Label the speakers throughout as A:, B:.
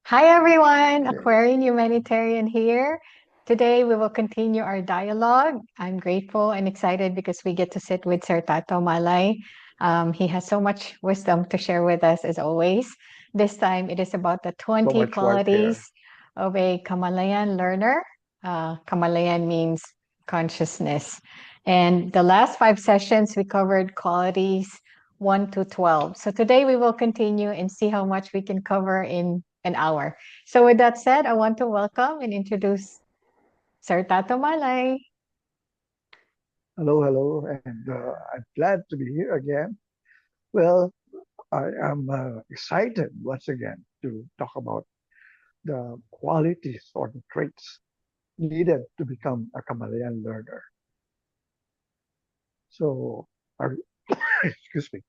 A: Hi everyone,
B: Okay.
A: Aquarian Humanitarian here. Today we will continue our dialogue. I'm grateful and excited because we get to sit with Sir Tato Malay. He has so much wisdom to share with us as always. This time it is about the
B: So
A: 20
B: much white
A: qualities
B: hair.
A: of a Kamalayan learner. Kamalayan means consciousness. And the last 5 sessions we covered qualities 1 to 12. So today we will continue and see how much we can cover in an hour. So with that said, I want to welcome and introduce Sir Tato Malay.
B: Hello, hello, and I'm glad to be here again. Well, I am excited once again to talk about the qualities or the traits needed to become a Kamalayan learner. So, are, excuse me,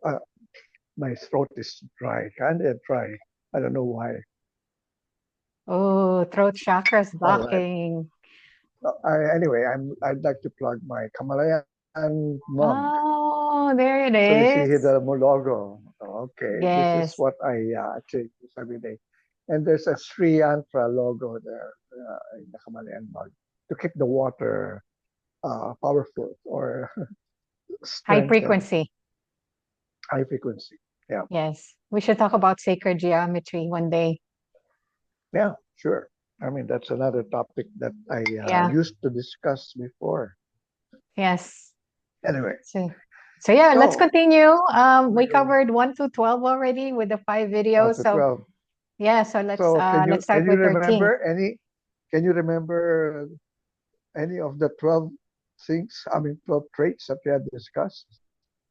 B: uh, my throat is dry, kind of dry. I don't know why.
A: Oh, throat chakra's
B: All right.
A: blocking.
B: Anyway, I'd like to plug my Kamalayan mug.
A: Oh, there it
B: So you see
A: is.
B: here the logo. Okay, this is
A: Yes.
B: what I actually use every day. And there's a Sri Yantra logo there in the Kamalayan mug to keep the water powerful or
A: High
B: strengthened,
A: frequency.
B: high frequency. Yeah,
A: Yes. We should talk about sacred geometry one day.
B: yeah, sure. I mean, that's another topic that I
A: Yeah.
B: used to discuss before.
A: Yes.
B: Anyway,
A: So, so yeah, let's
B: so
A: continue. We
B: we
A: covered 1 to 12 already with the 5 videos.
B: to
A: So
B: 12.
A: yeah, so let's
B: So
A: let's
B: can
A: start
B: you
A: with 13.
B: remember any? Can you remember any of the 12 things, I mean, 12 traits that we had discussed?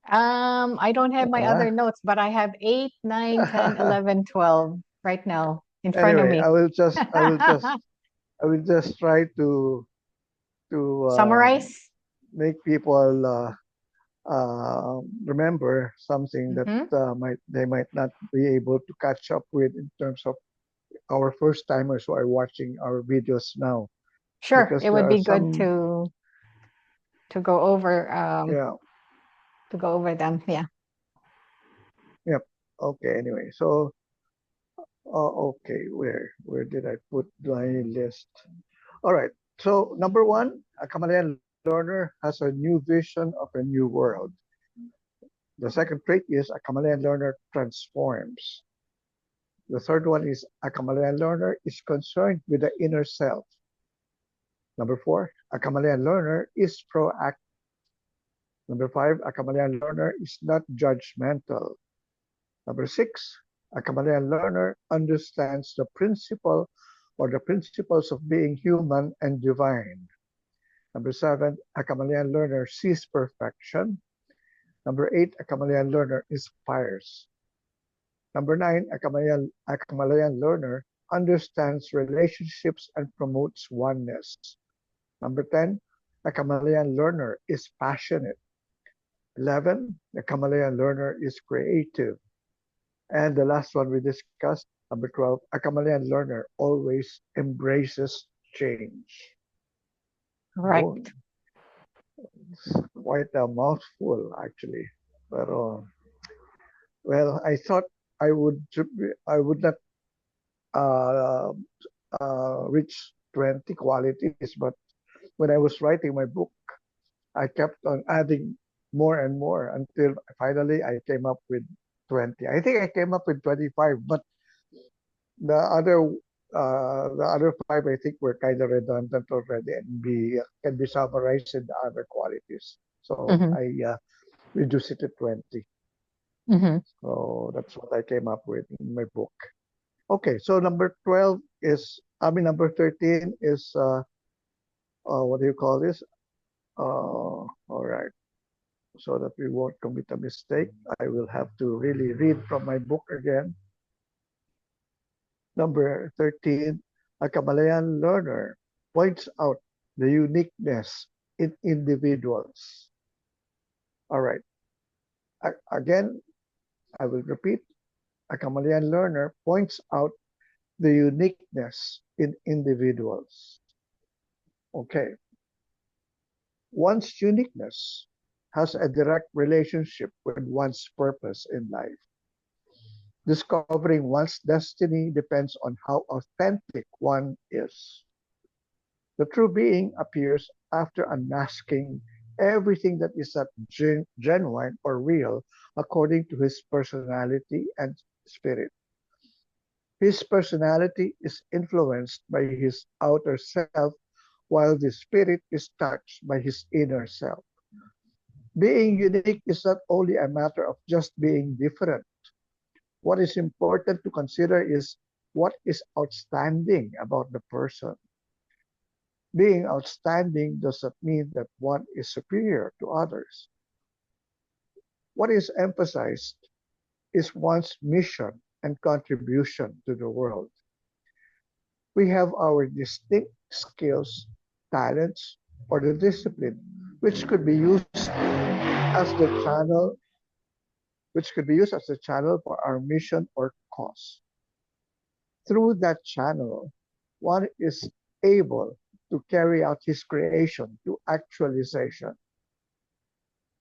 A: I don't have my
B: Uh,
A: other notes, but I have 8, 9, 10, 11, 12 right now in front of
B: anyway,
A: me.
B: I will just try to
A: Summarize.
B: make people remember something that
A: Hmm.
B: they might not be able to catch up with in terms of our first timers who are watching our videos now,
A: Sure,
B: because
A: it
B: there
A: would
B: are
A: be good
B: some,
A: to go over
B: yeah,
A: them. Yeah.
B: yep. Okay, anyway, so okay, where did I put my list? All right. So number one, a Kamalayan learner has a new vision of a new world. The second trait is a Kamalayan learner transforms. The third one is a Kamalayan learner is concerned with the inner self. Number four, a Kamalayan learner is proactive. Number five, a Kamalayan learner is not judgmental. Number six, a Kamalayan learner understands the principle or the principles of being human and divine. Number seven, a Kamalayan learner sees perfection. Number eight, a Kamalayan learner inspires. Number nine, a Kamalayan learner understands relationships and promotes oneness. Number 10, a Kamalayan learner is passionate. 11, the Kamalayan learner is creative. And the last one we discussed, number 12, a Kamalayan learner always embraces change. Oh,
A: Correct.
B: it's quite a mouthful, actually. Pero, well, I thought I would I would not uh, reach 20 qualities, but when I was writing my book, I kept on adding more and more until finally I came up with 20. I think I came up with 25, but the other the other five I think were kind of redundant already and be can be summarized in the other qualities. So
A: Hmm.
B: I reduced it to 20.
A: Hmm.
B: So that's what I came up with in my book. Okay, so number 12 is, I mean, number 13 is, what do you call this? All right. So that we won't commit a mistake, I will have to really read from my book again. Number 13, a Kamalayan learner points out the uniqueness in individuals. All right. Again, I will repeat. A Kamalayan learner points out the uniqueness in individuals. Okay. One's uniqueness has a direct relationship with one's purpose in life. Discovering one's destiny depends on how authentic one is. The true being appears after unmasking everything that is not genuine or real according to his personality and spirit. His personality is influenced by his outer self, while the spirit is touched by his inner self. Being unique is not only a matter of just being different. What is important to consider is what is outstanding about the person. Being outstanding does not mean that one is superior to others. What is emphasized is one's mission and contribution to the world. We have our distinct skills, talents, or the discipline, which could be used as the channel, for our mission or cause. Through that channel, one is able to carry out his creation to actualization.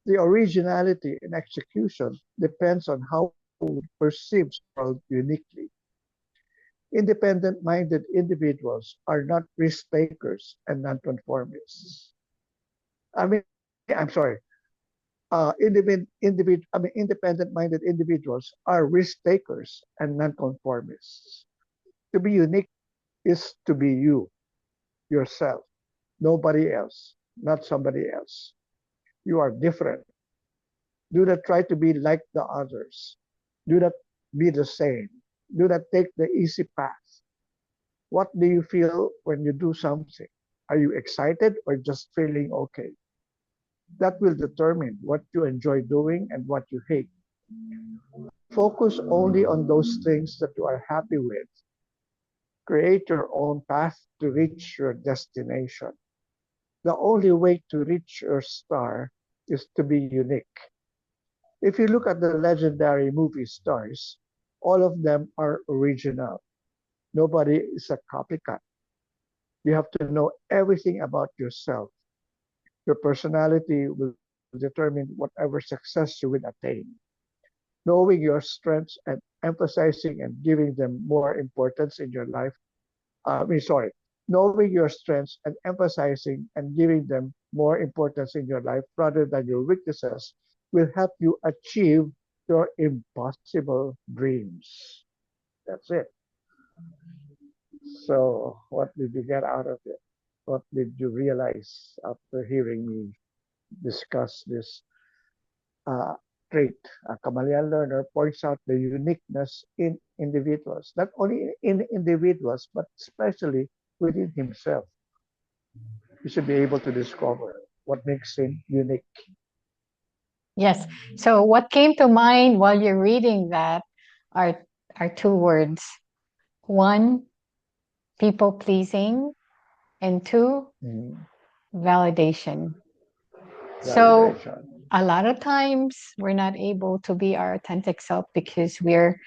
B: The originality in execution depends on how one perceives the world uniquely. Independent-minded individuals are not risk takers and nonconformists. I mean, I'm sorry. Independent-minded individuals are risk takers and nonconformists. To be unique is to be you, yourself, nobody else, not somebody else. You are different. Do not try to be like the others. Do not be the same. Do not take the easy path. What do you feel when you do something? Are you excited or just feeling okay? That will determine what you enjoy doing and what you hate. Focus only on those things that you are happy with. Create your own path to reach your destination. The only way to reach your star is to be unique. If you look at the legendary movie stars, all of them are original. Nobody is a copycat. You have to know everything about yourself. Your personality will determine whatever success you will attain. Knowing your strengths and emphasizing and giving them more importance in your life. Knowing your strengths and emphasizing and giving them more importance in your life rather than your weaknesses will help you achieve your impossible dreams. That's it. So, what did you get out of it? What did you realize after hearing me discuss this uh, trait? A Kamalayan learner points out the uniqueness in individuals, not only in individuals, but especially within himself. You should be able to discover what makes him unique.
A: Yes. So what came to mind while you're reading that are two words. One, people pleasing, and two,
B: Mhm.
A: validation. So
B: Validation.
A: a lot of times we're not able to be our authentic self because we're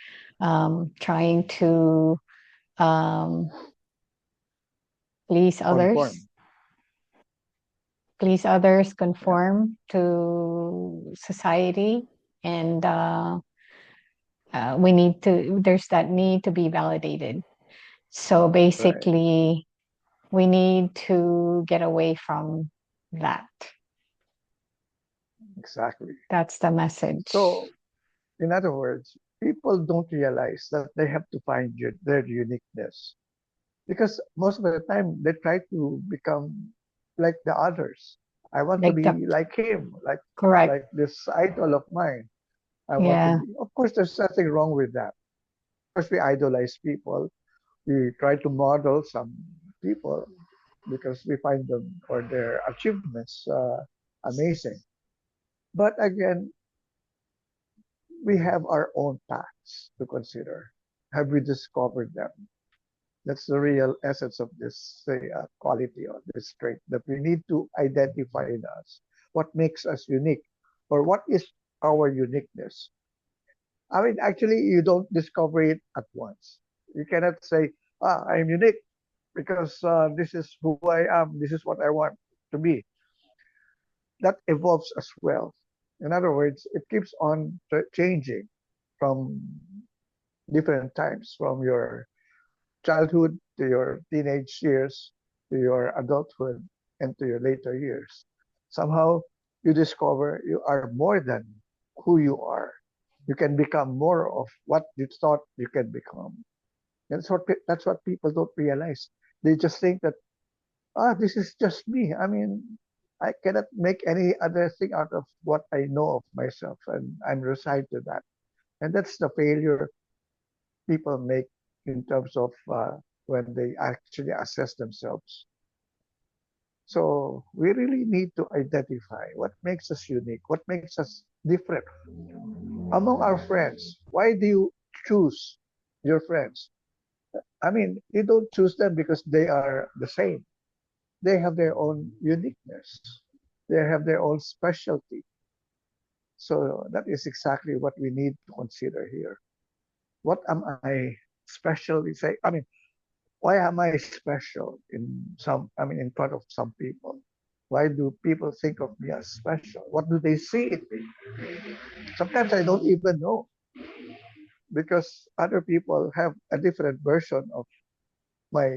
A: trying to um, please others,
B: Conform. Yeah.
A: conform to society, and there's that need to be validated. So
B: Right.
A: basically, we need to get away from that.
B: Exactly.
A: That's the message.
B: So, in other words, people don't realize that they have to find their uniqueness because most of the time they try to become like the others. I want to
A: Like the
B: be like him,
A: correct.
B: like this idol of mine. I want to
A: Yeah.
B: be. Of course, there's nothing wrong with that. Of course, we idolize people. We try to model some people because we find them or their achievements amazing. But again, we have our own paths to consider. Have we discovered them? That's the real essence of this quality or this trait that we need to identify in us. What makes us unique, or what is our uniqueness? I mean, actually, you don't discover it at once. You cannot say, I'm unique because this is who I am, this is what I want to be. That evolves as well. In other words, it keeps on changing from different times, from your childhood to your teenage years to your adulthood and to your later years. Somehow you discover you are more than who you are. You can become more of what you thought you can become. And that's what people don't realize. They just think that, this is just me. I mean, I cannot make any other thing out of what I know of myself, and I'm resigned to that. And that's the failure people make in terms of when they actually assess themselves. So we really need to identify what makes us unique, what makes us different among our friends. Why do you choose your friends? I mean, you don't choose them because they are the same. They have their own uniqueness. They have their own specialty. So that is exactly what we need to consider here. What am I specially say? I mean, why am I special in front of some people? Why do people think of me as special? What do they see in me? Sometimes I don't even know, because other people have a different version of my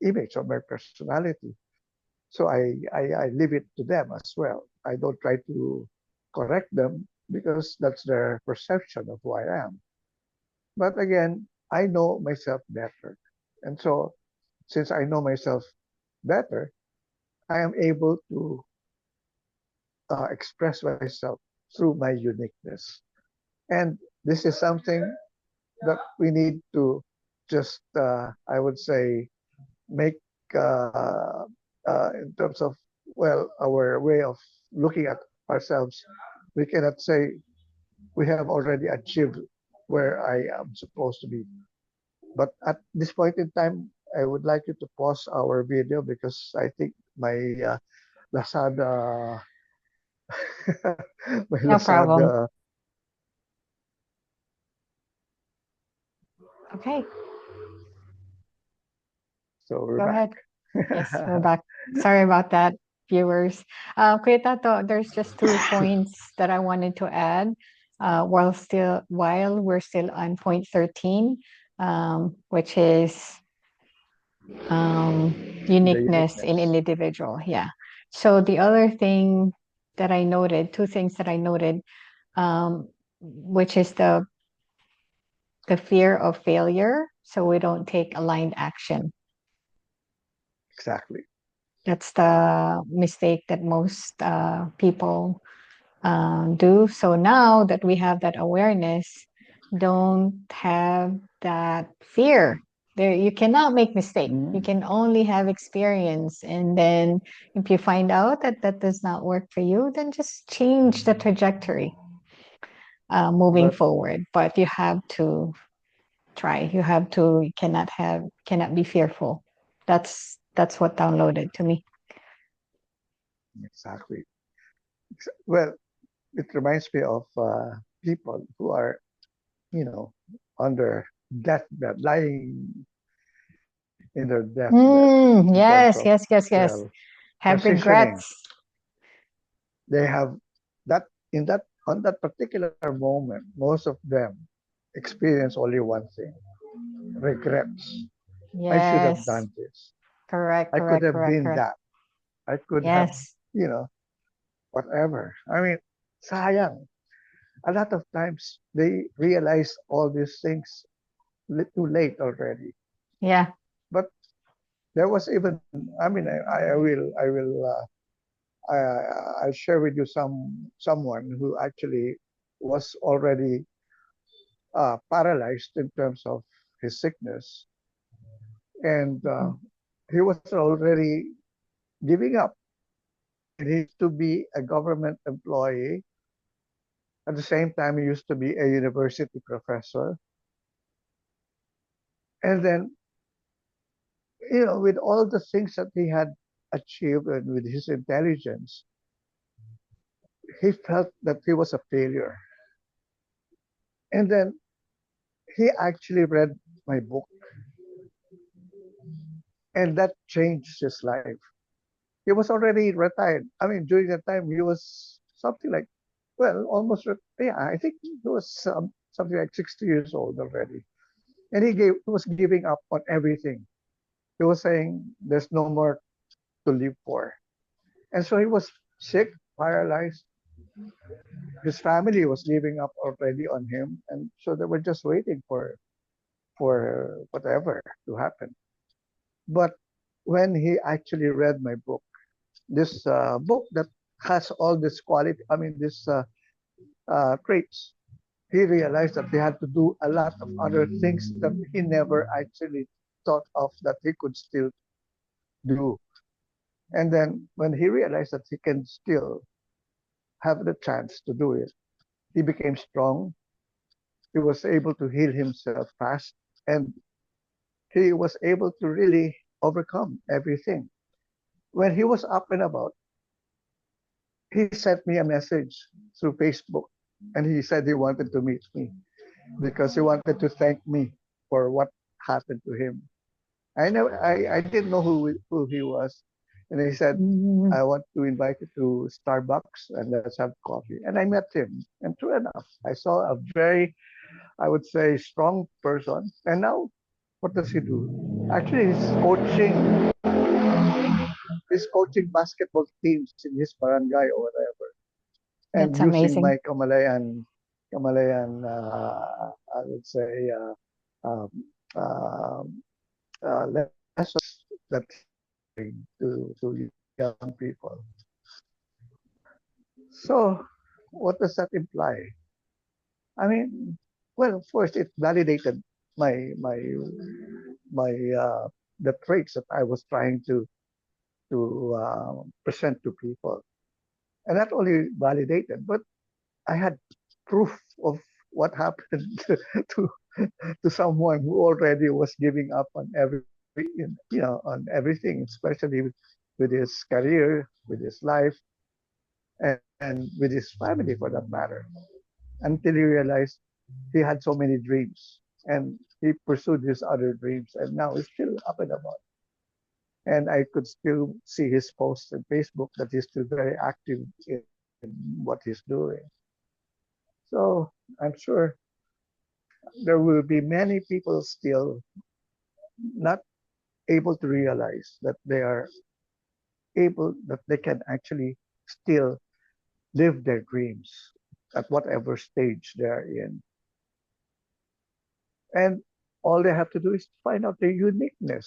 B: image or my personality. So I leave it to them as well. I don't try to correct them because that's their perception of who I am. But again, I know myself better. And so, since I know myself better, I am able to express myself through my uniqueness. And this is something that we need to just, I would say, make in terms of, well, our way of looking at ourselves. We cannot say we have already achieved where I am supposed to be. But at this point in time, I would like you to pause our video because I think my Lazada, my
A: No problem.
B: Lazada.
A: Okay,
B: So we're
A: go
B: back.
A: ahead. Yes, we're back. Sorry about that, viewers. Kuya Tato, there's just 2 points that I wanted to add while we're still on point 13, which is
B: The
A: uniqueness in an
B: uniqueness.
A: individual. Yeah. So the other thing that I noted, 2 things that I noted, which is the fear of failure, so we don't take aligned action.
B: Exactly.
A: That's the mistake that most people do. So now that we have that awareness, don't have that fear. There, you cannot make mistake. You
B: Mm.
A: can only have experience, and then if you find out that that does not work for you, then just change the trajectory moving
B: But
A: forward. But you have to try. You have to. You cannot be fearful. That's what downloaded to me.
B: exactly. Well, it reminds me of people who are, you know, under deathbed, lying in their deathbed in terms of,
A: Yes, yes, yes, yes.
B: well,
A: Have
B: transitioning.
A: regrets.
B: They have that in that on that particular moment, most of them experience only one thing: regrets. I should have
A: Yes.
B: done this.
A: Correct,
B: I could
A: correct,
B: have
A: correct,
B: been
A: correct.
B: that. I could have,
A: Yes.
B: you know, whatever. I mean, sayang. A lot of times they realize all these things too late already.
A: Yeah.
B: But there was even, I mean, I'll share with you someone who actually was already paralyzed in terms of his sickness, and he was already giving up. And he used to be a government employee. At the same time, he used to be a university professor. And then, with all the things that he had achieved and with his intelligence, he felt that he was a failure. And then he actually read my book, and that changed his life. He was already retired. I mean, during that time, he was something like, well, almost, yeah, I think he was something like 60 years old already. And he was giving up on everything. He was saying there's no more to live for. And so he was sick, paralyzed. His family was giving up already on him. And so they were just waiting for whatever to happen. But when he actually read my book, this book that has all this quality, I mean, this traits, he realized that he had to do a lot of other things that he never actually thought of that he could still do. And then when he realized that he can still have the chance to do it, he became strong. He was able to heal himself fast, and he was able to really overcome everything. When he was up and about, he sent me a message through Facebook, and he said he wanted to meet me because he wanted to thank me for what happened to him. I didn't know who he was, and he said, "I want to invite you to Starbucks and let's have coffee." And I met him, and true enough, I saw a very, I would say, strong person. And now, what does he do? Actually, he's coaching basketball teams in his barangay or whatever, and
A: That's
B: using
A: amazing.
B: my Kamalayan, I would say, um, um, lessons that to young people. So, what does that imply? I mean, well, of course, it validated my my my the traits that I was trying to present to people, and not only validated, but I had proof of what happened to to someone who already was giving up on on everything, especially with his career, with his life, and with his family for that matter, until he realized he had so many dreams and he pursued his other dreams, and now he's still up and about. And I could still see his posts on Facebook that he's still very active in what he's doing. So I'm sure there will be many people still not able to realize that they are that they can actually still live their dreams at whatever stage they are in. And all they have to do is find out their uniqueness.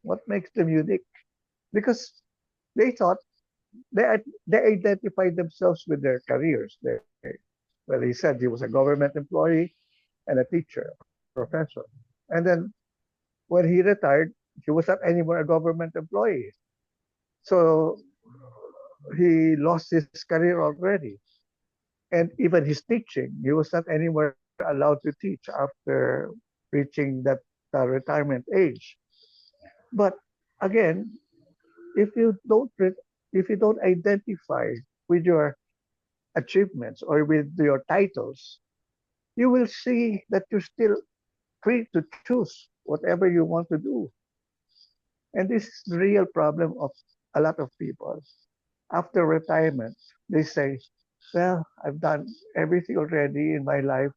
B: What makes them unique? Because they thought they identified themselves with their careers. Well, he said he was a government employee and a teacher, a professor. And then when he retired, he was not anymore a government employee. So he lost his career already. And even his teaching, he was not anymore allowed to teach after reaching that retirement age. But again, if you don't if you don't identify with your achievements or with your titles, you will see that you're still free to choose whatever you want to do. And this is the real problem of a lot of people. After retirement, they say, well, I've done everything already in my life.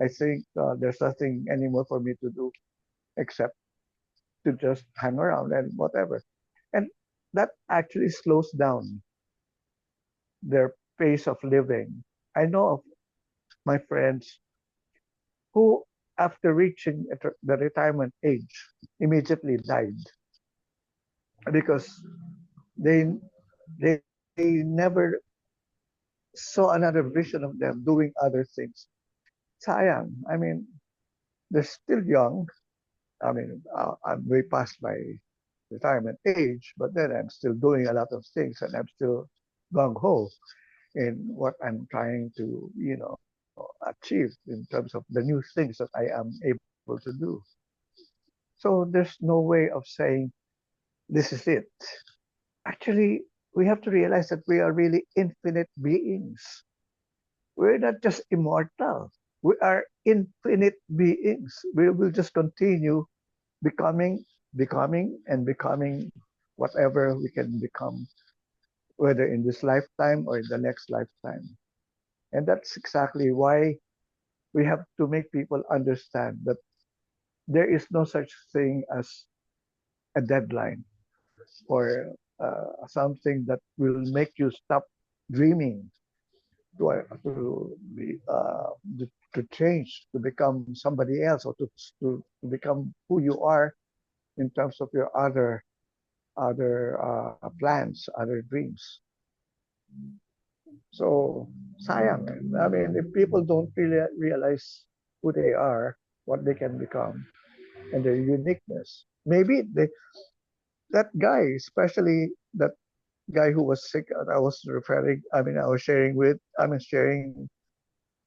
B: I think there's nothing anymore for me to do except to just hang around and whatever. And that actually slows down their pace of living. I know of my friends who, after reaching the retirement age, immediately died because they they never saw another vision of them doing other things. Sayang. I mean, they're still young. I mean, I'm way past my retirement age, but then I'm still doing a lot of things and I'm still gung ho in what I'm trying to, achieve in terms of the new things that I am able to do. So there's no way of saying this is it. Actually, we have to realize that we are really infinite beings. We're not just immortal. We are infinite beings. We will just continue becoming, and becoming whatever we can become, whether in this lifetime or in the next lifetime. And that's exactly why we have to make people understand that there is no such thing as a deadline or something that will make you stop dreaming to be to change, to become somebody else, or to become who you are in terms of your other plans, other dreams. So sayang. I mean, if people don't really realize who they are, what they can become, and their uniqueness, maybe that guy, especially that guy who was sick, I was referring, I mean, I mean, sharing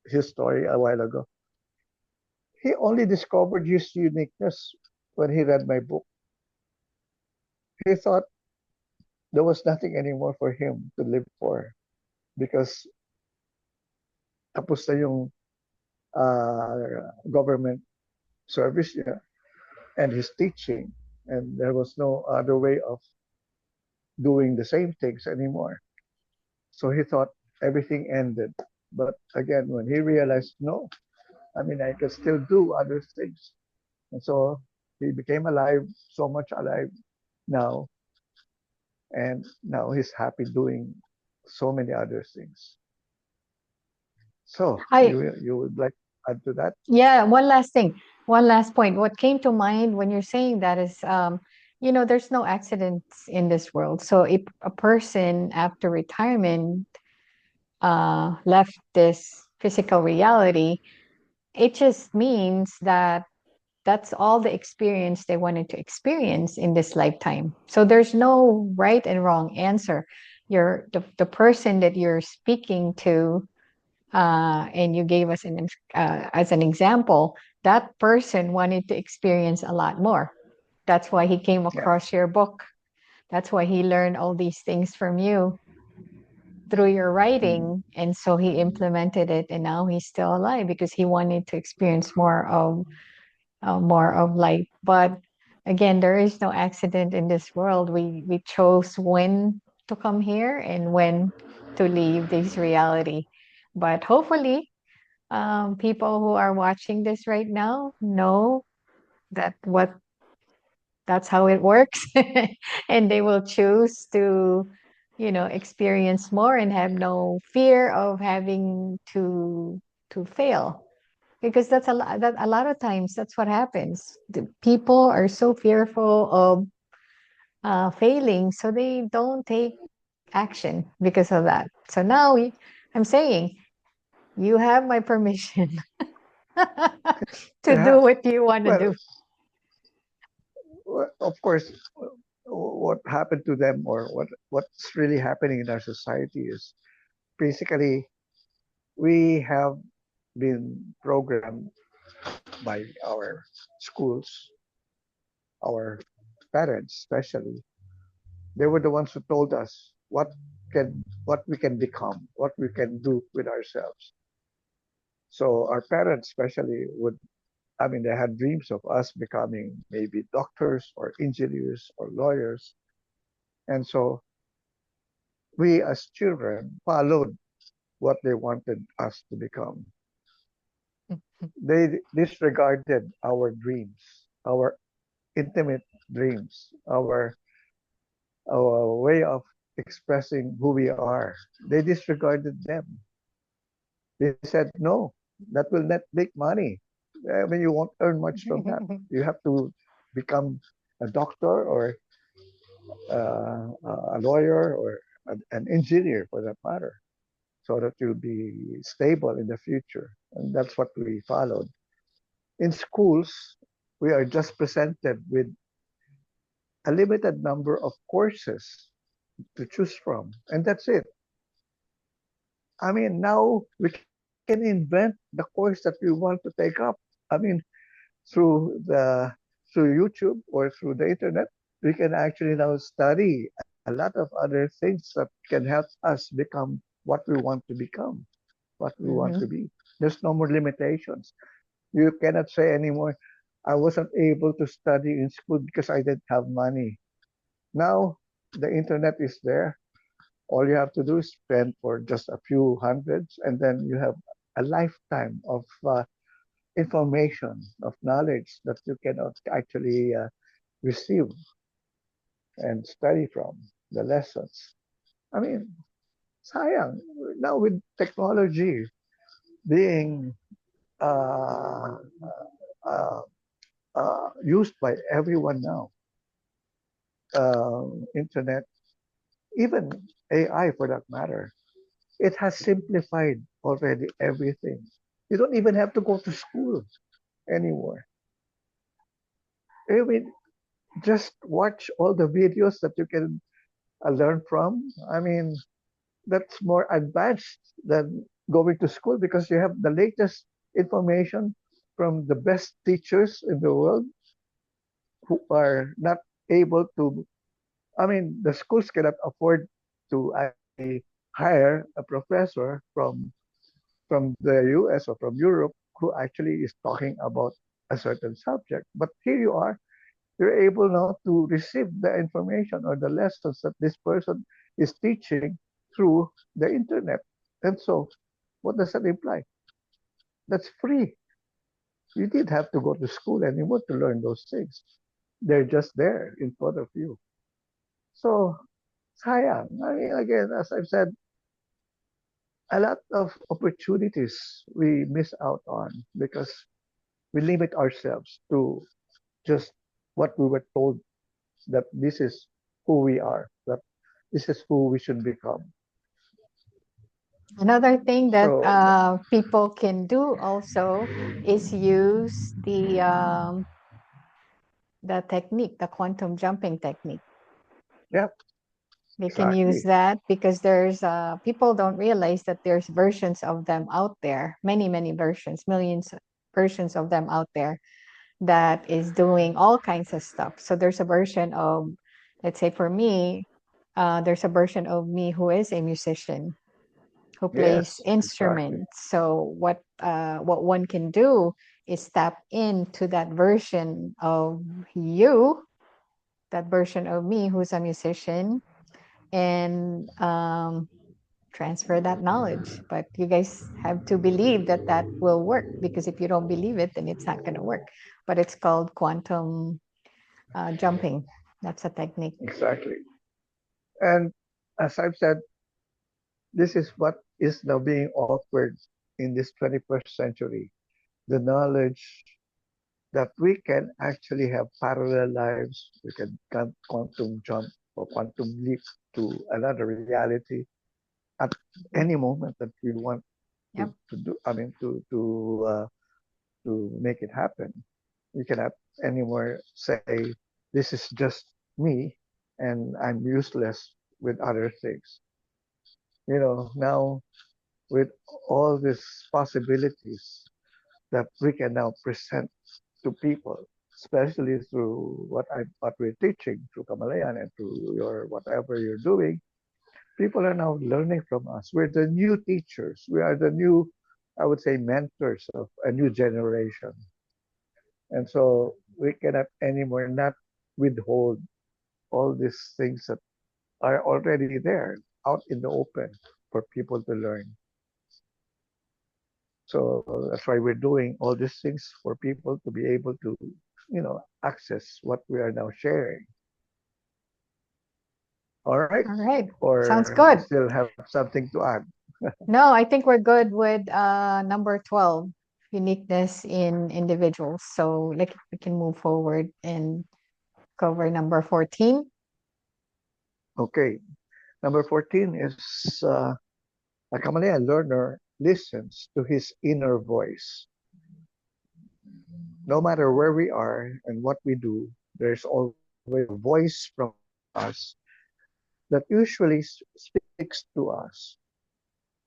B: his story a while ago. He only discovered his uniqueness when he read my book. He thought there was nothing anymore for him to live for because tapos na yung government service niya and his teaching, and there was no other way of doing the same things anymore. So he thought everything ended. But again, when he realized, no, I mean, I can still do other things. And so he became alive, so much alive now. And now he's happy doing so many other things. So
A: I
B: you would like to add to that?
A: Yeah, one last thing, one last point. What came to mind when you're saying that is, there's no accidents in this world. So if a person after retirement left this physical reality, it just means that that's all the experience they wanted to experience in this lifetime. So there's no right and wrong answer. The person that you're speaking to, and you gave us as an example, that person wanted to experience a lot more. That's why he came
B: Yeah,
A: across your book. That's why he learned all these things from you through your
B: mm,
A: writing. And so he implemented it, and now he's still alive because he wanted to experience more of life. But again, there is no accident in this world. We chose when to come here and when to leave this reality. But hopefully, people who are watching this right now know that what that's how it works, and they will choose to, experience more and have no fear of having to fail, because that's a lot of times that's what happens. The people are so fearful of failing, so they don't take action because of that. So now I'm saying you have my permission to
B: yeah.
A: do what you want to
B: Well,
A: do.
B: of course, what happened to them or what's really happening in our society is basically we have been programmed by our schools, our parents especially. They were the ones who told us what we can become, what we can do with ourselves. So our parents especially would, I mean, they had dreams of us becoming maybe doctors or engineers or lawyers. And so we as children followed what they wanted us to become. They disregarded our dreams, our intimate dreams, our way of expressing who we are. They disregarded them. They said, no, that will not make money. I mean, you won't earn much from that. You have to become a doctor or a lawyer or an engineer for that matter, so that you'll be stable in the future. And that's what we followed. In schools, we are just presented with a limited number of courses to choose from, and that's it. I mean, now we can invent the course that we want to take up. I mean, through the through YouTube or through the internet, we can actually now study a lot of other things that can help us become what we want to become, what we want
A: Hmm.
B: to be. There's no more limitations. You cannot say anymore, I wasn't able to study in school because I didn't have money. Now the internet is there. All you have to do is spend for just a few hundreds, and then you have a lifetime of information, of knowledge that you cannot actually receive and study from the lessons. I mean, sayang. Now with technology being uh, uh, used by everyone now, internet, even AI for that matter, it has simplified already everything. You don't even have to go to school anymore. I mean, just watch all the videos that you can learn from. I mean, that's more advanced than going to school because you have the latest information from the best teachers in the world who are not able to. I mean, the schools cannot afford to actually hire a professor from the US or from Europe who actually is talking about a certain subject. But here you are, you're able now to receive the information or the lessons that this person is teaching through the internet. And so, what does that imply? That's free. You didn't have to go to school anymore to learn those things. They're just there in front of you. So, sayang. I mean, again, as I've said, a lot of opportunities we miss out on because we limit ourselves to just what we were told that this is who we are, that this is who we should become.
A: Another thing that
B: So,
A: people can do also is use the technique, the quantum jumping technique.
B: yeah,
A: They can use
B: exactly.
A: that because there's people don't realize that there's versions of them out there, many versions, millions versions of them out there that is doing all kinds of stuff. So there's a version of, let's say for me, there's a version of me who is a musician who plays
B: Yes, exactly.
A: instruments. So what one can do is tap into that version of you, that version of me who's a musician, and transfer that knowledge. But you guys have to believe that that will work, because if you don't believe it, then it's not going to work. But it's called quantum jumping. That's a technique.
B: Exactly. And as I've said, this is what is now being offered in this 21st century. The knowledge that we can actually have parallel lives, we can quantum jump or quantum leap to another reality at any moment that we want
A: Yep.
B: to do. I mean, to make it happen. You cannot anymore say this is just me and I'm useless with other things. You know, now with all these possibilities that we can now present to people, especially through what we're teaching through Kamalayan and through your whatever you're doing, people are now learning from us. We're the new teachers. We are the new, I would say, mentors of a new generation. And so we cannot anymore not withhold all these things that are already there out in the open for people to learn. So that's why we're doing all these things for people to be able to, access what we are now sharing. All right.
A: All right. Sounds
B: Or
A: good.
B: still have something to add.
A: No, I think we're good with number 12, uniqueness in individuals. So like we can move forward and cover number 14.
B: Okay. Number 14 is a Kamalayan learner listens to his inner voice. No matter where we are and what we do, there's always a voice from us that usually speaks to us.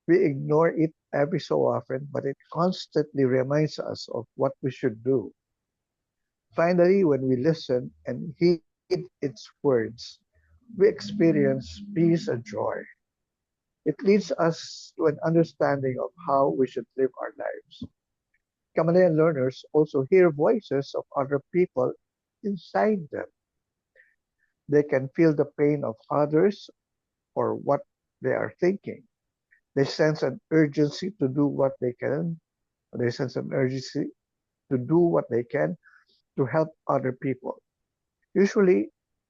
B: We ignore it every so often, but it constantly reminds us of what we should do. Finally, when we listen and heed its words, we experience peace and joy. It leads us to an understanding of how we should live our lives. Kamalayan learners also hear voices of other people inside them. They can feel the pain of others or what they are thinking. They sense an urgency to do what they can. They sense an urgency to do what they can to help other people. Usually,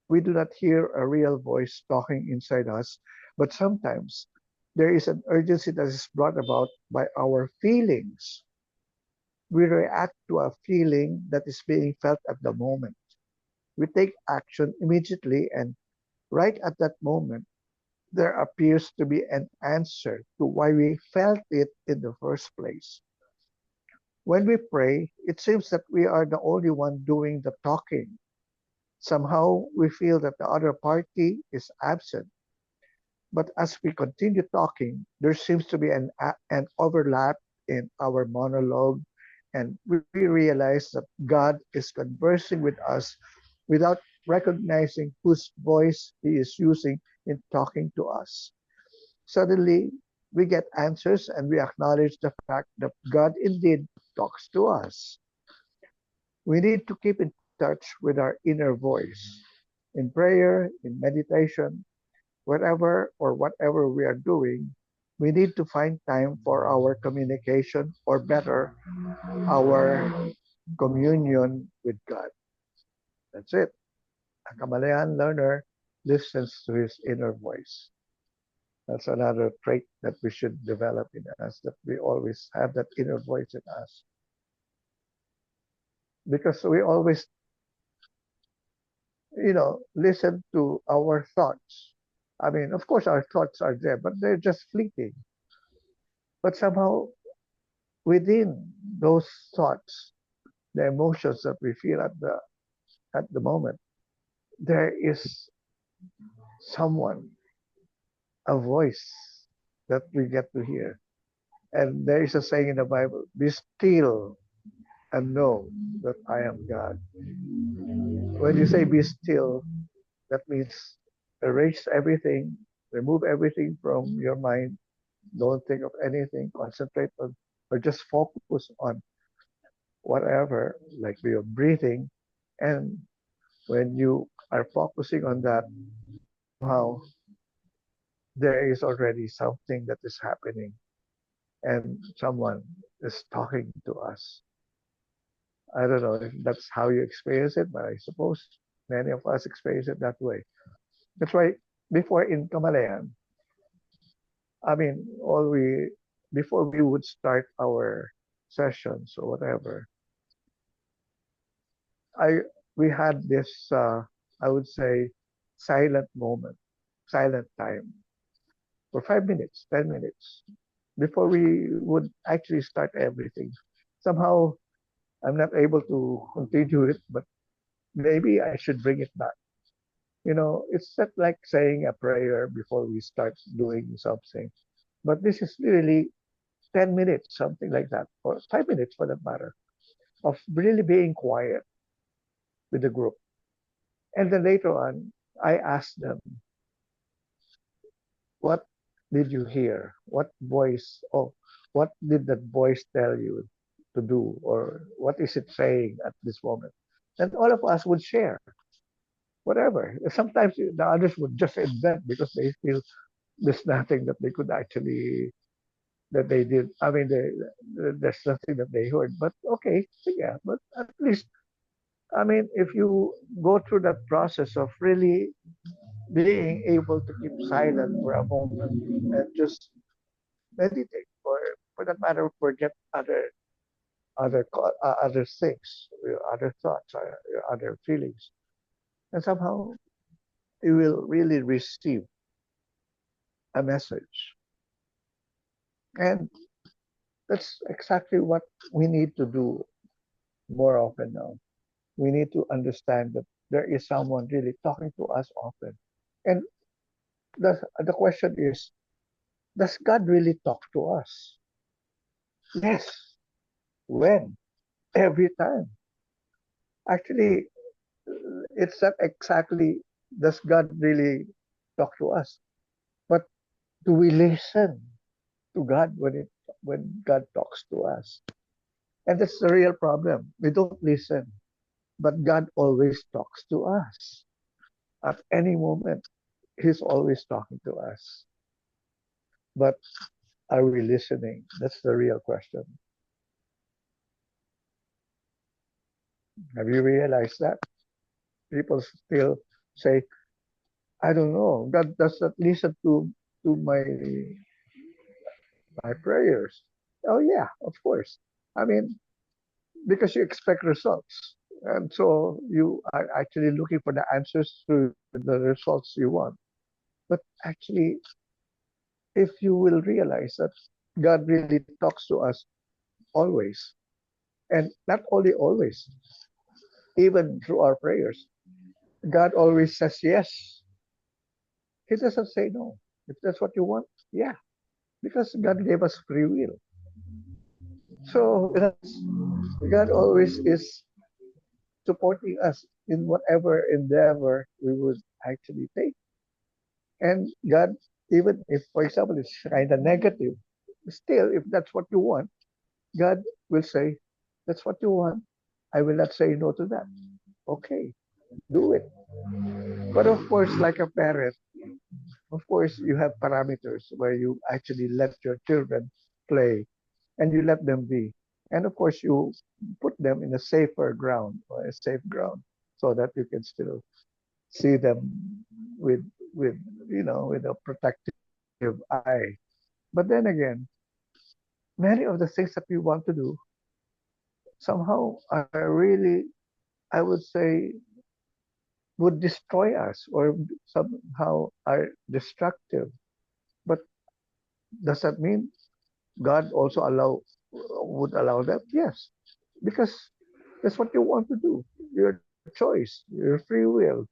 B: we do not hear a real voice talking inside us, but sometimes there is an urgency that is brought about by our feelings. We react to a feeling that is being felt at the moment. We take action immediately, and right at that moment, there appears to be an answer to why we felt it in the first place. When we pray, it seems that we are the only one doing the talking. Somehow we feel that the other party is absent. But as we continue talking, there seems to be an overlap in our monologue, and we realize that God is conversing with us without recognizing whose voice He is using in talking to us. Suddenly, we get answers and we acknowledge the fact that God indeed talks to us. We need to keep in touch with our inner voice. In prayer, in meditation, whatever or whatever we are doing, we need to find time for our communication, or better, our communion with God. That's it. A Kamalayan learner listens to his inner voice. That's another trait that we should develop in us, that we always have that inner voice in us. Because we always, listen to our thoughts. I mean, of course, our thoughts are there, but they're just fleeting. But somehow, within those thoughts, the emotions that we feel at the moment, there is someone, a voice that we get to hear. And there is a saying in the Bible, be still and know that I am God. When you say be still, that means erase everything, remove everything from your mind, don't think of anything, concentrate on, or just focus on whatever, like your breathing. And when you are focusing on that, somehow there is already something that is happening, and someone is talking to us. I don't know if that's how you experience it, but I suppose many of us experience it that way. That's why before in Kamalayan, I mean, all we before we would start our sessions or whatever, I we had this I would say silent moment, silent time for 5 minutes, 10 minutes before we would actually start everything. Somehow I'm not able to continue it, but maybe I should bring it back. It's not like saying a prayer before we start doing something, but this is really 10 minutes, something like that, or 5 minutes for that matter, of really being quiet with the group. And then later on, I asked them, what did you hear? What did that voice tell you to do? Or what is it saying at this moment? And all of us would share whatever. Sometimes the others would just invent because they feel there's nothing that they could actually that they did. I mean, there's nothing that they heard. But okay, yeah. But at least, I mean, if you go through that process of really being able to keep silent for a moment and just meditate, or for that matter, forget other things, your other thoughts, your other feelings, and somehow you will really receive a message. And that's exactly what we need to do more often now. We need to understand that there is someone really talking to us often. And the question is, does God really talk to us? Yes. When? Every time. Actually, it's not exactly does God really talk to us, but do we listen to God when God talks to us? And that's the real problem. We don't listen, but God always talks to us. At any moment, He's always talking to us. But are we listening? That's the real question. Have you realized that? People still say, I don't know, God does not listen to my prayers. Oh yeah, of course. I mean, because you expect results. And so you are actually looking for the answers through the results you want. But actually, if you will realize that God really talks to us always, and not only always, even through our prayers, God always says yes. He doesn't say no. If that's what you want, yeah, because God gave us free will. So in a sense, God always is supporting us in whatever endeavor we would actually take. And God, even if, for example, it's kind of negative, still, if that's what you want, God will say, that's what you want. I will not say no to that. Okay, do it. But of course, like a parent, of course, you have parameters where you actually let your children play and you let them be. And of course, you put them in a safer ground or a safe ground so that you can still see them with with with a protective eye. But then again, many of the things that we want to do somehow are really, I would say, would destroy us or somehow are destructive. But does that mean God also would allow that? Yes, because that's what you want to do. Your choice, your free will.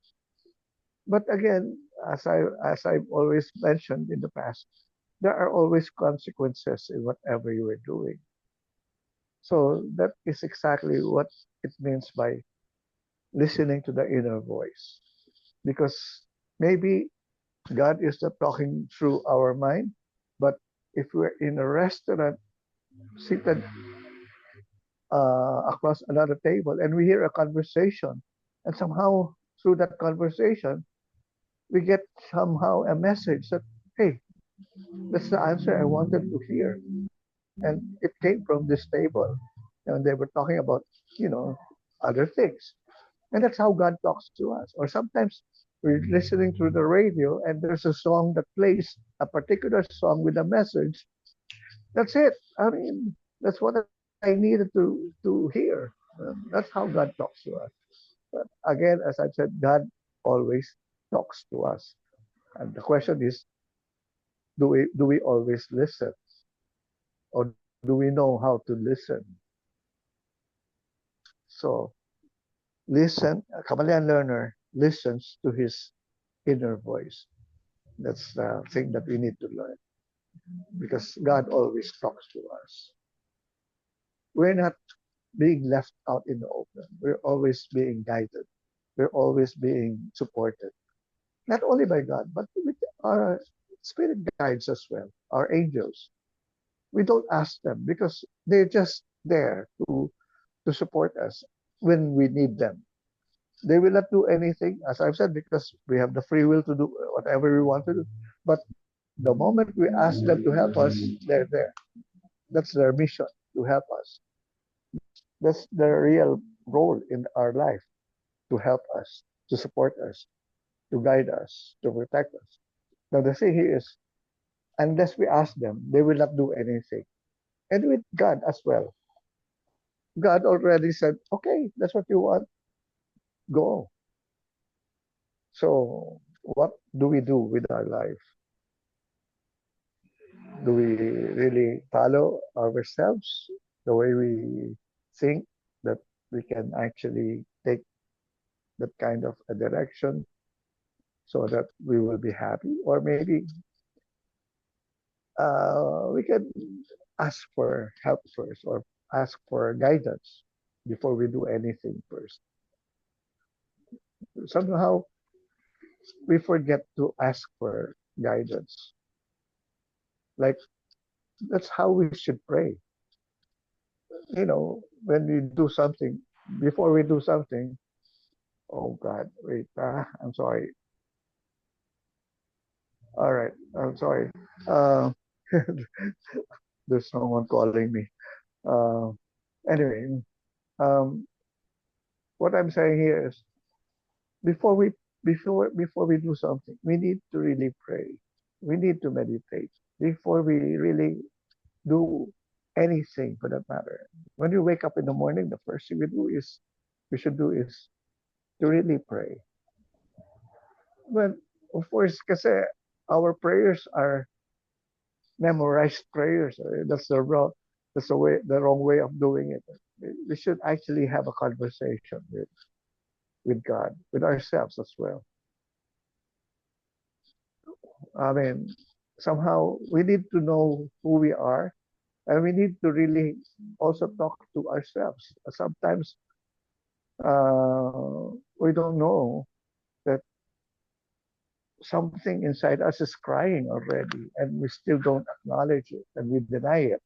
B: But again, as I've always mentioned in the past, there are always consequences in whatever you are doing. So that is exactly what it means by listening to the inner voice. Because maybe God is not talking through our mind, but if we're in a restaurant seated across another table and we hear a conversation, and somehow through that conversation, we get somehow a message that, hey, that's the answer I wanted to hear. And it came from this table. And they were talking about, other things. And that's how God talks to us. Or sometimes we're listening through the radio and there's a song that plays a particular song with a message. That's it. I mean, that's what I needed to hear. That's how God talks to us. But again, as I've said, God always talks to us. And the question is, do we always listen? Or do we know how to listen? So listen, a Kamalayan learner listens to his inner voice. That's the thing that we need to learn because God always talks to us. We're not being left out in the open. We're always being guided. We're always being supported, not only by God, but with our spirit guides as well, our angels. We don't ask them because they're just there to support us when we need them. They will not do anything, as I've said, because we have the free will to do whatever we want to do. But the moment we ask them to help us, they're there. That's their mission to help us. That's their real role in our life to help us, to support us, to guide us, to protect us. Now, the thing here is, unless we ask them, they will not do anything. And with God as well. God already said, okay, that's what you want, go. So, what do we do with our life? Do we really follow ourselves the way we think that we can actually take that kind of a direction so that we will be happy? Or maybe we can ask for help first or ask for guidance before we do anything first. Somehow we forget to ask for guidance. Like that's how we should pray. When we do something, before we do something, oh God, wait, I'm sorry. All right, I'm sorry. Uh, there's someone calling me. Uh, anyway, um, what I'm saying here is before we before we do something, we need to really pray. We need to meditate before we really do anything for that matter. When you wake up in the morning, the first thing we should do is to really pray. But of course, because our prayers are memorized prayers. That's the wrong way of doing it. We should actually have a conversation with God, with ourselves as well. I mean, somehow we need to know who we are, and we need to really also talk to ourselves. Sometimes we don't know that something inside us is crying already, and we still don't acknowledge it, and we deny it.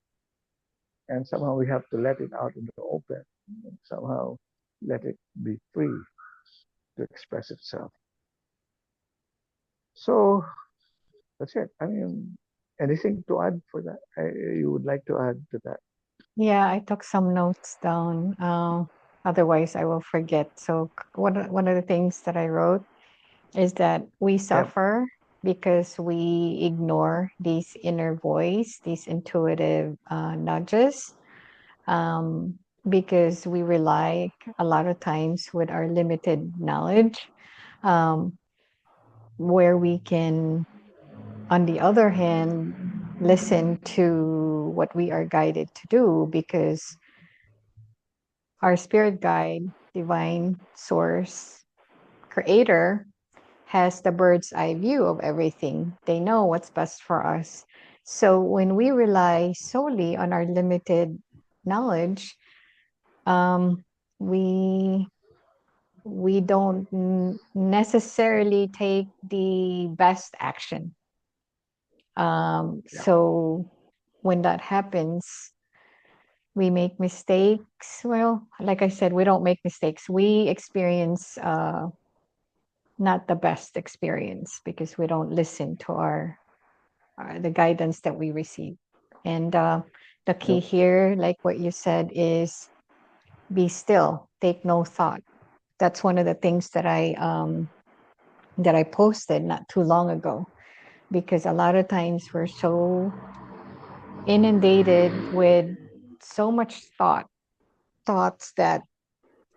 B: And somehow we have to let it out in the open, and somehow let it be free to express itself. So that's it. I mean, anything to add for that? You would like to add to that?
A: Yeah, I took some notes down. Otherwise, I will forget. So, one of the things that I wrote is that we
B: Yeah.
A: suffer because we ignore these inner voice, these intuitive nudges, because we rely a lot of times with our limited knowledge, um, where we can, on the other hand, listen to what we are guided to do because our spirit guide, divine source, creator has the bird's eye view of everything. They know what's best for us. So when we rely solely on our limited knowledge, um, we we don't necessarily take the best action.
B: Yeah.
A: So when that happens, we make mistakes. Well, like I said, we don't make mistakes. We experience not the best experience because we don't listen to our the guidance that we receive. And the key
B: Yep.
A: here, like what you said, is be still, take no thought. That's one of the things that I posted not too long ago because a lot of times we're so inundated with so much thoughts that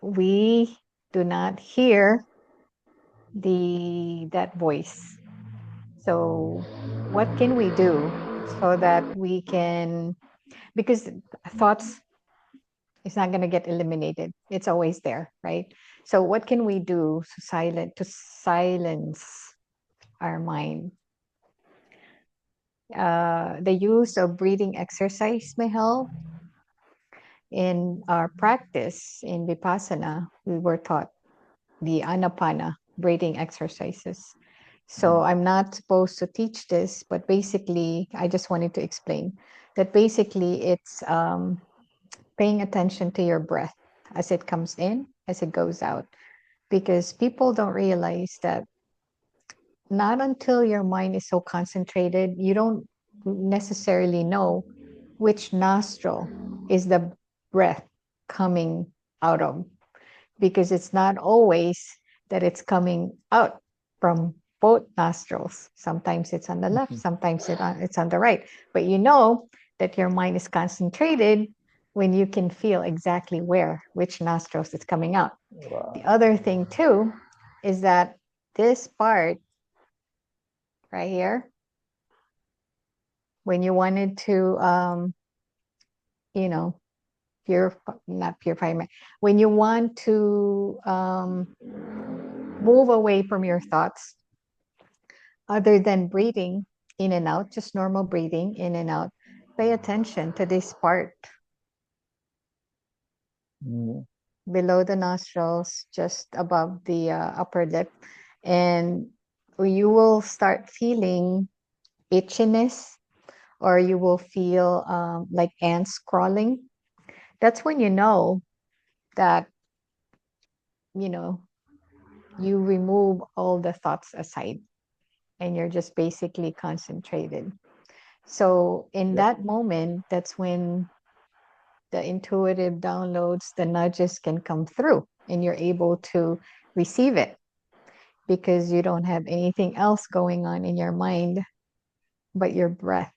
A: we do not hear the that voice. So what can we do so that we can, because thoughts is not going to get eliminated, it's always there, right? So what can we do to silence our mind? The use of breathing exercise may help. In our practice in Vipassana, we were taught the Anapana breathing exercises. So I'm not supposed to teach this, but basically, I just wanted to explain that basically it's paying attention to your breath as it comes in, as it goes out, because people don't realize that not until your mind is so concentrated, you don't necessarily know which nostril is the breath coming out of, because it's not always that it's coming out from both nostrils. Sometimes it's on the left,
B: Mhm.
A: sometimes it's on the right. But you know that your mind is concentrated when you can feel exactly which nostrils it's coming out. The
B: Wow.
A: other thing, too, is that this part right here, when you wanted to, you know, not purify, when you want to move away from your thoughts, other than breathing in and out, just normal breathing in and out, pay attention to this part
B: Mhm.
A: below the nostrils, just above the upper lip, and you will start feeling itchiness, or you will feel like ants crawling. That's when you know that, you know, you remove all the thoughts aside and you're just basically concentrated. So in
B: Yep.
A: that moment, that's when the intuitive downloads, the nudges can come through. and you're able to receive it because you don't have anything else going on in your mind but your breath.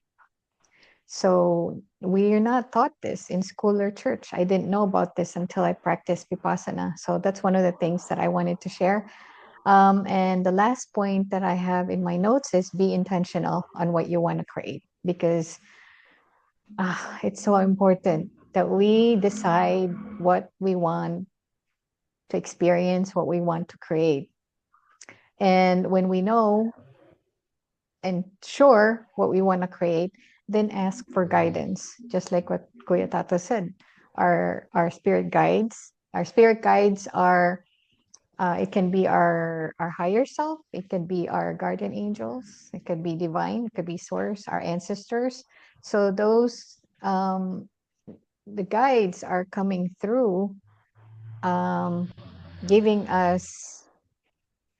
A: So we are not taught this in school or church. I didn't know about this until I practiced Vipassana. So that's one of the things that I wanted to share. And the last point that I have in my notes is be intentional on what you want to create because it's so important that we decide what we want to experience, what we want to create. And when we know and sure what we want to create, then ask for guidance, just like what Kuya Tato said. Our spirit guides. Our spirit guides are it can be our higher self, it can be our guardian angels, it could be divine, it could be source, our ancestors. So those the guides are coming through, um, giving us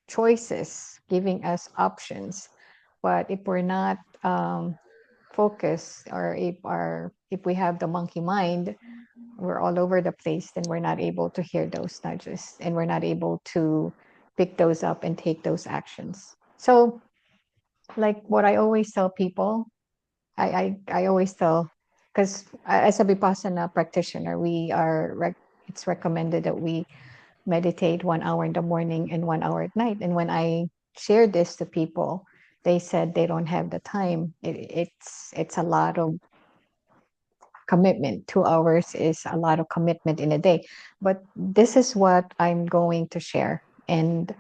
A: choices, giving us options. But if we're not focused, or if we have the monkey mind, we're all over the place, then we're not able to hear those nudges and we're not able to pick those up and take those actions. So, like what I always tell people, I always tell, because as a Vipassana practitioner, it's recommended that we meditate 1 hour in the morning and 1 hour at night. And when I share this to people, they said they don't have the time. It's a lot of commitment. 2 hours is a lot of commitment in a day. But this is what I'm going to share. And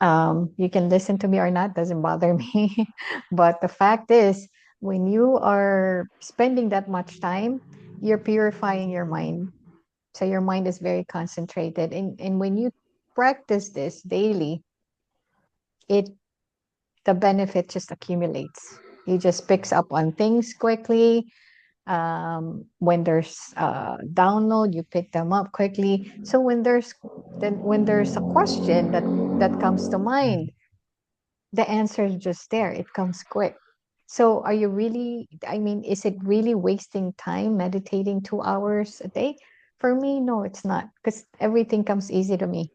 A: you can listen to me or not, doesn't bother me. But the fact is, when you are spending that much time, you're purifying your mind. So your mind is very concentrated. And when you practice this daily, it the benefit just accumulates. You just picks up on things quickly. When there's download, you pick them up quickly. So when there's a question that comes to mind, the answer is just there. It comes quick. So are you really, I mean, is it really wasting time meditating 2 hours a day? For me, no, it's not, because everything comes easy to me.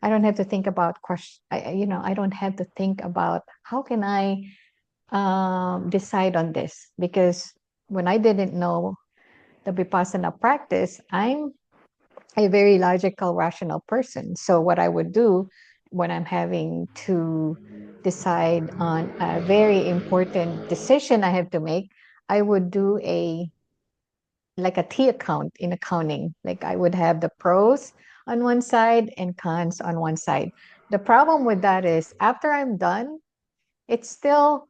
A: I don't have to think about question. I don't have to think about how can I decide on this, because when I didn't know the Vipassana practice, I'm a very logical, rational person. So what I would do when I'm having to decide on a very important decision I have to make, I would do a like a T account in accounting. Like I would have the pros on one side and cons on one side. The problem with that is after I'm done, it's still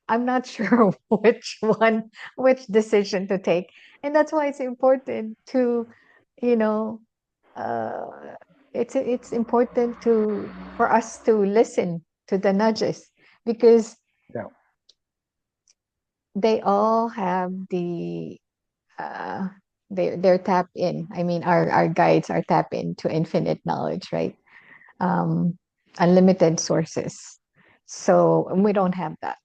A: I'm not sure which decision to take. And that's why it's important to, you know, uh, it's important for us to listen to the nudges, because
B: Yeah.
A: they all have uh, they're tapped in. I mean, our guides are tapped into infinite knowledge, right? Um, Unlimited sources. So we don't have that.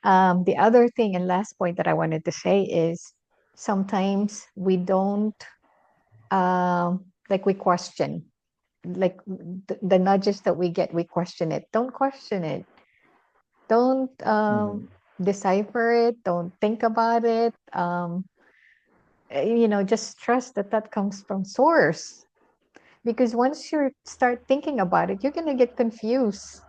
A: The other thing and last point that I wanted to say is sometimes we don't like we question, like the nudges that we get, we question it. Don't question it. Don't
B: Mhm.
A: decipher it. Don't think about it. Just trust that that comes from source. Because once you start thinking about it, you're gonna get confused.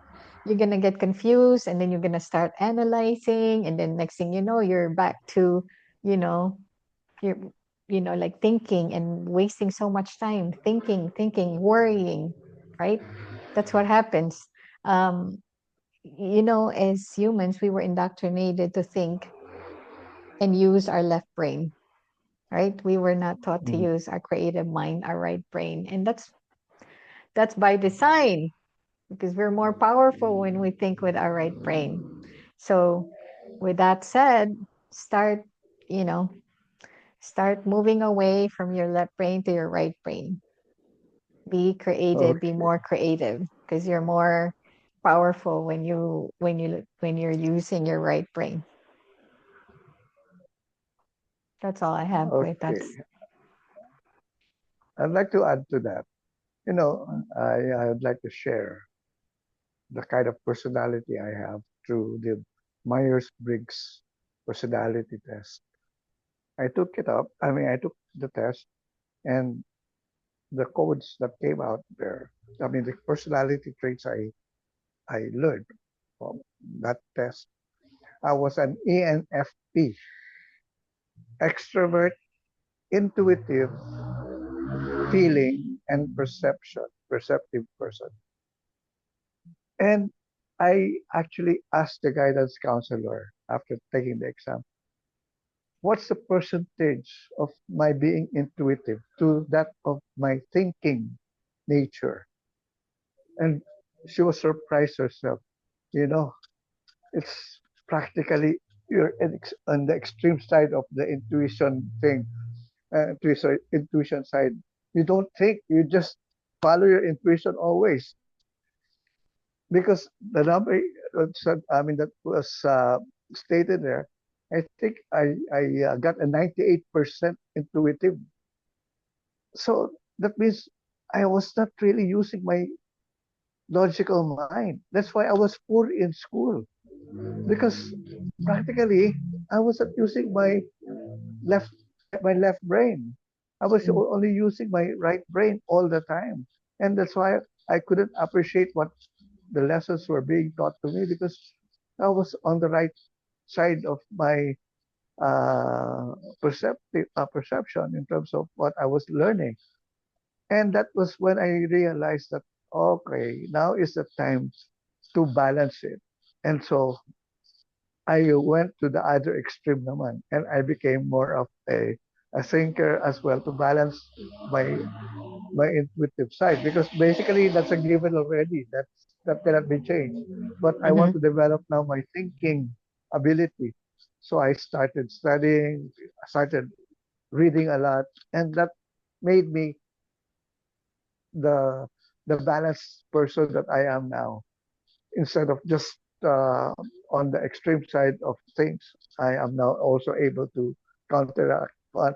A: You're gonna get confused, and then you're gonna start analyzing, and then next thing you know, you're back to, you know, you're, like thinking and wasting so much time thinking, worrying, right? That's what happens. Um, as humans, we were indoctrinated to think and use our left brain, right? We were not taught to
B: Mhm.
A: use our creative mind, our right brain, and that's by design, because we're more powerful when we think with our right brain. So, with that said, start, you know, start moving away from your left brain to your right brain. Be creative, be
B: Okay.
A: more creative, because you're more powerful when you're using your right brain. That's all I have, Kuya.
B: Okay. I'd like to add to that. I would like to share the kind of personality I have through the Myers-Briggs personality test. I took it up. I took the test, and the codes that came out there. The personality traits I learned from that test. I was an ENFP, extrovert, intuitive, feeling, and perceptive person. And I actually asked the guidance counselor after taking the exam, what's the percentage of my being intuitive to that of my thinking nature? And she was surprised herself. You know, it's practically you're on the extreme side of the intuition thing, intuition side. You don't think, you just follow your intuition always. Because the number that was stated there, I think I got a 98% intuitive. So that means I was not really using my logical mind. That's why I was poor in school, because practically I wasn't using left my left brain. I was only using my right brain all the time, and that's why I couldn't appreciate what the lessons were being taught to me, because I was on the right side of my perception in terms of what I was learning. And that was when I realized that, okay, now is the time to balance it. And so I went to the other extreme naman, and I became more of a thinker as well, to balance my my intuitive side, because basically that's a given already. That cannot be changed. But I want
A: Mm-hmm.
B: to develop now my thinking ability. So I started studying, I started reading a lot, and that made me the the balanced person that I am now. Instead of just on the extreme side of things, I am now also able to counteract uh,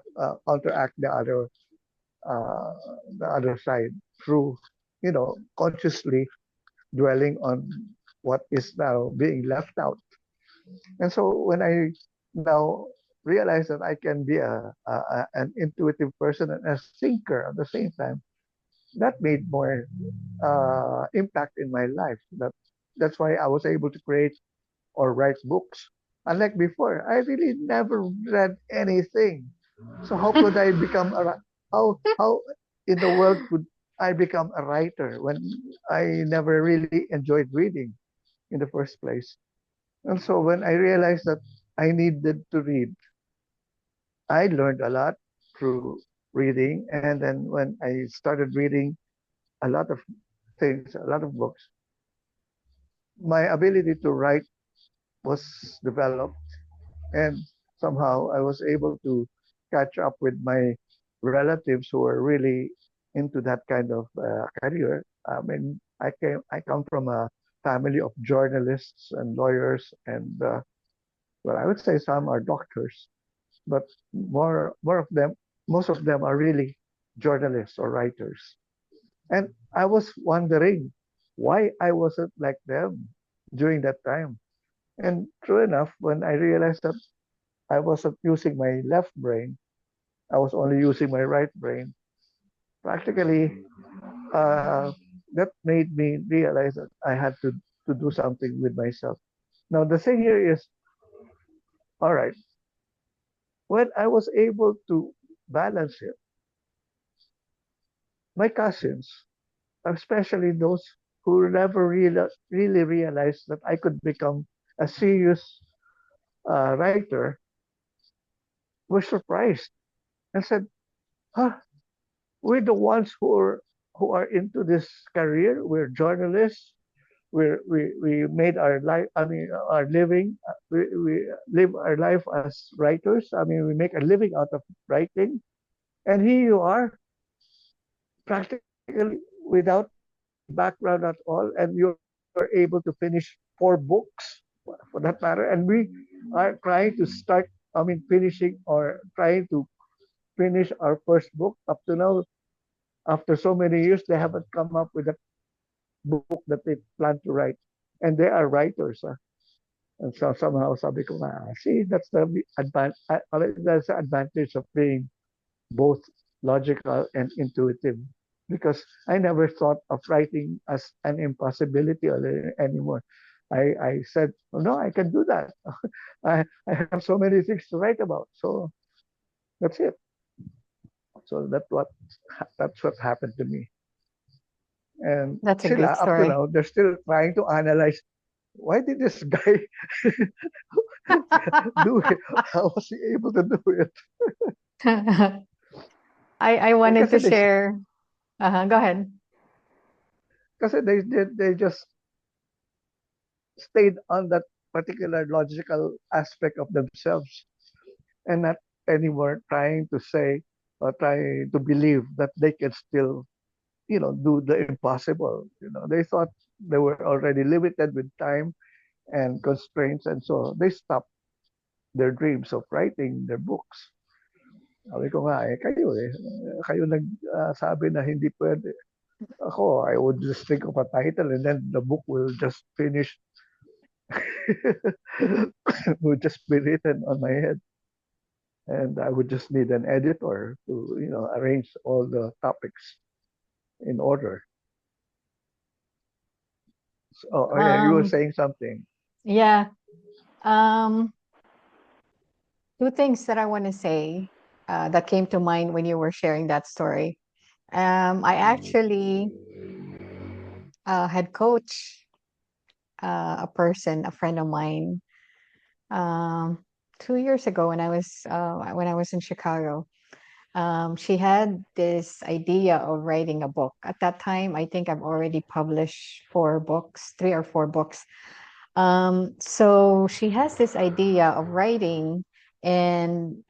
B: the other side through, consciously dwelling on what is now being left out. And so when I now realize that I can be an intuitive person and a thinker at the same time, that made more impact in my life. That's why I was able to create or write books. Unlike before, I really never read anything. So how could I become how in the world could I become a writer when I never really enjoyed reading in the first place? And so when I realized that I needed to read, I learned a lot through reading. And then when I started reading a lot of things, a lot of books, my ability to write was developed, and somehow I was able to catch up with my relatives who were really into that kind of career. I come from a family of journalists and lawyers, and well, I would say some are doctors, but more of them, most of them are really journalists or writers. And I was wondering why I wasn't like them during that time. And true enough, when I realized that I wasn't using my left brain, I was only using my right brain, practically, uh, that made me realize that I had to do something with myself. Now, the thing here is, all right, when I was able to balance it, my cousins, especially those who never really realized that I could become a serious writer, were surprised and said, huh, we're the ones who are into this career. We're journalists. We made our life. I mean, our living. We live our life as writers. I mean, we make a living out of writing. And here you are, practically without any background at all, and you're able to finish 4 books, for that matter. And we are trying to start. I mean, finishing or trying to finish our first book up to now. After so many years, they haven't come up with a book that they plan to write. And they are writers. And so somehow sabi ko nga, see, that's the advantage of being both logical and intuitive. Because I never thought of writing as an impossibility anymore. I said, oh, no, I can do that. I have so many things to write about. So that's it. So that's what happened to me. And
A: That's a
B: sila,
A: good
B: up to
A: story.
B: now, they're still trying to analyze why did this guy do it? How was he able to do it?
A: I
B: Eh,
A: wanted
B: kasi
A: to
B: they,
A: share. Go ahead.
B: kasi they just stayed on that particular logical aspect of themselves and not anymore trying to say or trying to believe that they can still, do the impossible. They thought they were already limited with time and constraints, and so they stopped their dreams of writing their books. Sabi ko nga kayo nagsabi na hindi pwede. Ako, I would just think of a title and then the book will just finish, would just be written on my head. And I would just need an editor to, arrange all the topics in order. So, oh yeah, you were
A: Um,
B: saying something.
A: yeah. Um, Two things that I want to say that came to mind when you were sharing that story. I actually had coached a person, a friend of mine, um, 2 years ago when I was in Chicago. She had this idea of writing a book. At that time, I think I've already published 4 books, 3 or 4 books. So she has this idea of writing, and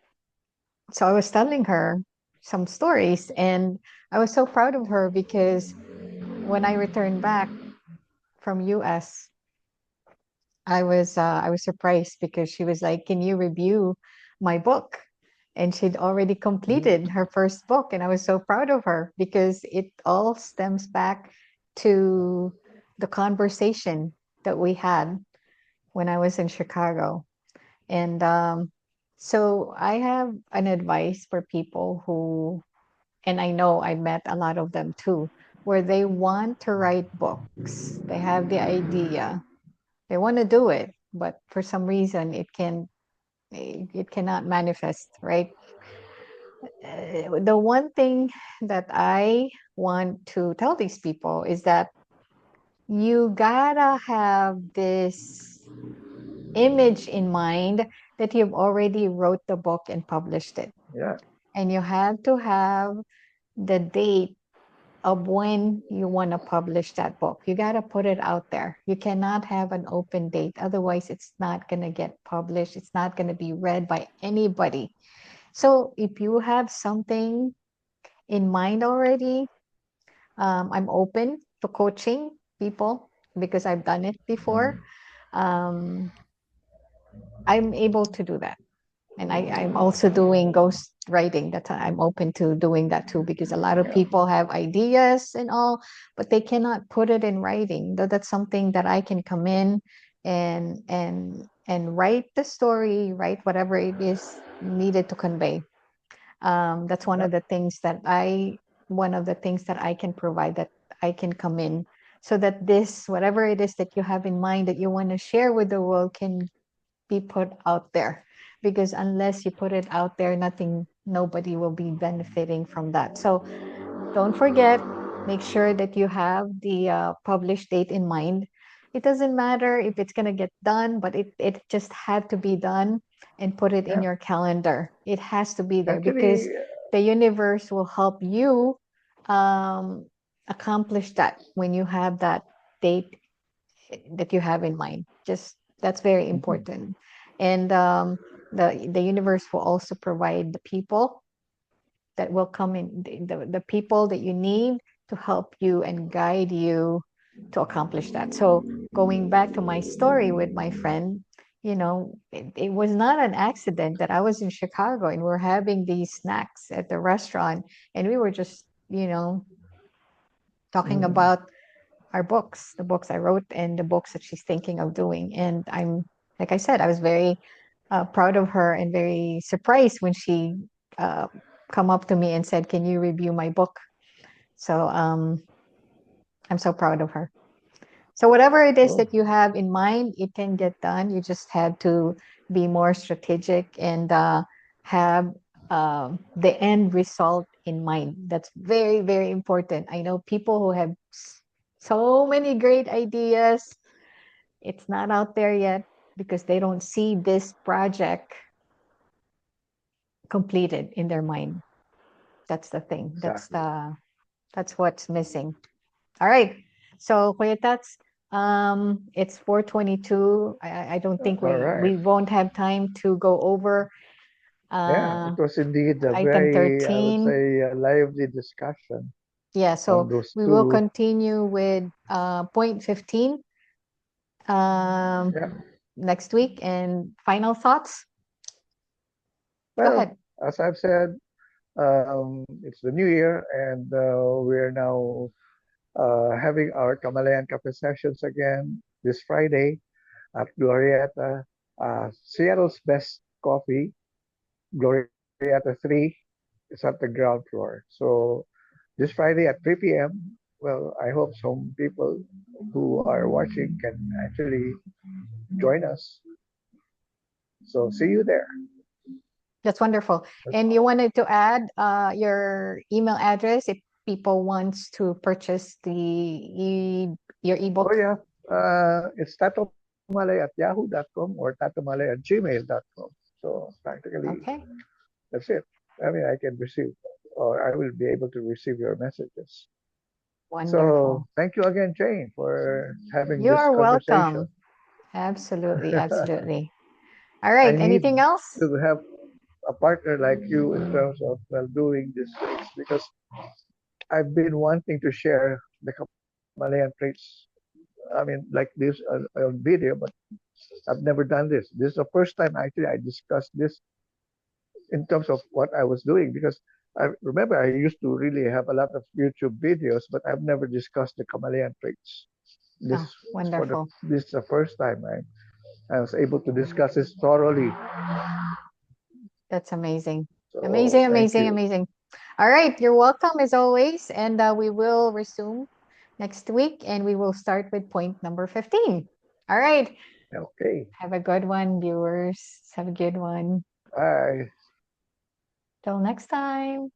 A: so I was telling her some stories, and I was so proud of her because when I returned back from US, I was surprised because she was like, "Can you review my book?" And she'd already completed her first book, and I was so proud of her because it all stems back to the conversation that we had when I was in Chicago. And so I have an advice for people who, and I know I met a lot of them too, where they want to write books. They have the idea, they want to do it, but for some reason it cannot manifest, right? The one thing that I want to tell these people is that you gotta have this image in mind that you've already wrote the book and published it.
B: Yeah.
A: And you have to have the date of when you want to publish that book. You got to put it out there. You cannot have an open date. Otherwise, it's not going to get published. It's not going to be read by anybody. So if you have something in mind already, I'm open to coaching people because I've done it before. Um, I'm able to do that. And I'm also doing ghost writing. That I'm open to doing that too, because a lot of
B: Yeah.
A: people have ideas and all, but they cannot put it in writing. That's something that I can come in and write the story, write whatever it is needed to convey. That's
B: Yeah.
A: one of the things that I can provide, that I can come in so that this, whatever it is that you have in mind that you want to share with the world, can be put out there, because unless you put it out there, nobody will be benefiting from that. So don't forget, make sure that you have the published date in mind. It doesn't matter if it's going to get done, but it just had to be done, and put it in
B: Yeah.
A: your calendar. It has to be there because
B: Actually,
A: the universe will help you um, accomplish that when you have that date that you have in mind. Just that's very
B: mhm,
A: important. And the universe will also provide the people that will come in, the people that you need to help you and guide you to accomplish that. So going back to my story with my friend, it was not an accident that I was in Chicago and we're having these snacks at the restaurant, and we were just you know, talking about our books, the books I wrote and the books that she's thinking of doing. And like I said, I was very proud of her and very surprised when she uh, come up to me and said, "Can you review my book?" So I'm so proud of her. So whatever it is
B: Oh,
A: that you have in mind, it can get done. You just have to be more strategic and have the end result in mind. That's very, very important. I know people who have so many great ideas. It's not out there yet because they don't see this project completed in their mind. That's the thing.
B: exactly.
A: That's what's missing. All right. So Kuya Tats, it's 4:22. I don't think
B: All right.
A: we won't have time to go over
B: Yeah, it
A: uh
B: was indeed a
A: item
B: very, I would
A: 13.
B: say, lively discussion
A: Yeah,
B: on
A: so
B: those
A: we will
B: two.
A: continue with point 15 um
B: Yeah.
A: next week, and final thoughts. Go
B: Well,
A: ahead.
B: as I've said, it's the new year, and we're now having our Kamalayan Cafe sessions again this Friday at Glorieta, Seattle's best coffee. Glorieta 3 is at the ground floor. So this Friday at 3 p.m., well, I hope some people who are watching can actually join us. So see you there.
A: That's wonderful.
B: That's
A: And you
B: all.
A: wanted to add your email address if people wants to purchase your
B: Oh,
A: ebook.
B: yeah. It's Tato Malay at yahoo.com or Tato Malay at gmail.com. So practically,
A: Okay.
B: that's it. I mean, I can receive, or I will be able to receive your messages. So
A: Wonderful.
B: thank you again, Jane, for having this
A: You're
B: conversation.
A: welcome. Absolutely, absolutely. All
B: I
A: right.
B: need
A: Anything else?
B: to have a partner like you in terms of well doing these things because I've been wanting to share the Kamalayan traits. I mean, like this on video, but I've never done this. This is the first time actually I discussed this in terms of what I was doing because I remember I used to really have a lot of YouTube videos, but I've never discussed the Kamalayan traits. This
A: Oh, wonderful.
B: this is the first time I was able to discuss this thoroughly.
A: That's amazing.
B: So
A: Amazing,
B: thank
A: amazing,
B: you.
A: amazing. All right. You're welcome as always. And we will resume next week and we will start with point number 15. All right.
B: Okay.
A: Have a good one, viewers. Have a good one.
B: Bye.
A: Till next time.